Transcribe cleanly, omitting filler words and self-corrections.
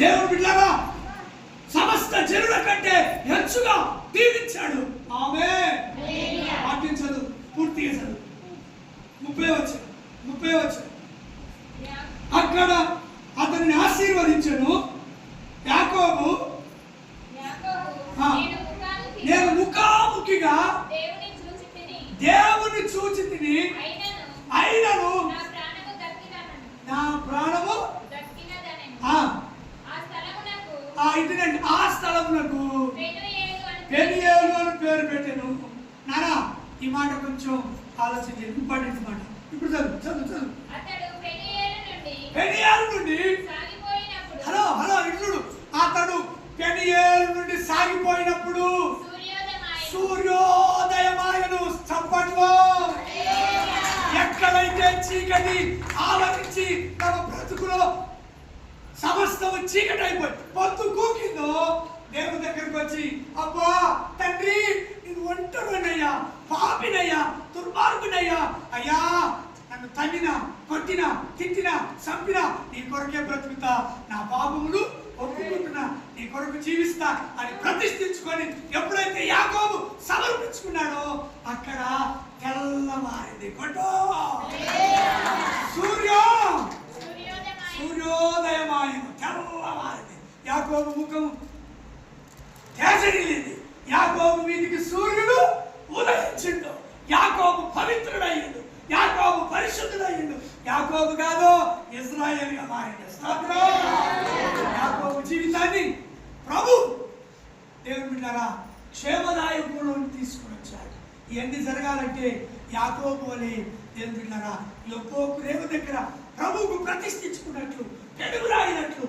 దేవుని బిడ్డలారా సమస్త జనుల కంటే హెచ్చుగా దీవించాడు. ఆమేన్. పాటించదు, పూర్తిగా చదువు. 30 వచ్చాడు. అక్కడ అతనిని ఆశీర్వదించను. యాకోబు నేను ముఖాముఖిగా దేవుని చూచి తిని అయినను నా ప్రాణము ఆ స్థలమునకు పెనియేలు అని పేరు పెట్టాను. నానా ఈ మాట కొంచెం ఆలోచించండి, ఇంపార్టెంట్ మాట. ఇప్పుడు చదువు. పెనియేలు నుండి హలో ఇట్లు అతడు పెనియేలు నుండి సాగిపోయినప్పుడు సూర్యోదయమాయను. చప్పట్లో ఎక్కడైతే చీకటి ఆవరించి తమ బ్రతుకులో సమస్తము చీకటి అయిపోయి పొద్దు కూకిందో దేవుని దగ్గరికి వచ్చి, అబ్బా తండ్రి నేను ఒంటరినయ్యా, పాపినయ్యా, దుర్మార్గునయ్యా, అయ్యా నన్ను తన్నినా, కొట్టినా, తిట్టినా, చంపినా నీ కొరకే బ్రతుకుతా, నా పాపములు ఒప్పుకుంటున్నా, నీ కొరకు జీవిస్తా అని ప్రతిష్ఠించుకొని ఎప్పుడైతే యాకోబు సమర్పించుకున్నాడో అక్కడ తెల్లవారింది. కొట్టో సూర్యోదయమాయను, తెల్లవారింది. యాకోబు ముఖం తేజరిల్లింది. యాకోబు మీదికి సూర్యుడు ఉదయించిండు. యాకోబు పవిత్రుడయ్యిండు. యాకోబు పరిశుద్ధుడయ్యిండు. యాకోబు కాదు, ఇశ్రాయేలుగా మారిండు. యాకోబు జీవితాన్ని ప్రభు దేవుని బిడ్డలారా క్షేమదాయకంలో తీసుకుని వచ్చాడు. ఇవన్నీ జరగాలంటే యాకోబు వలె దేవుని బిడ్డలారా యొప్పోకు రేవు దగ్గర ప్రభువుకు ప్రతిష్ఠించుకున్నట్లు, పెనుగులాడినట్లు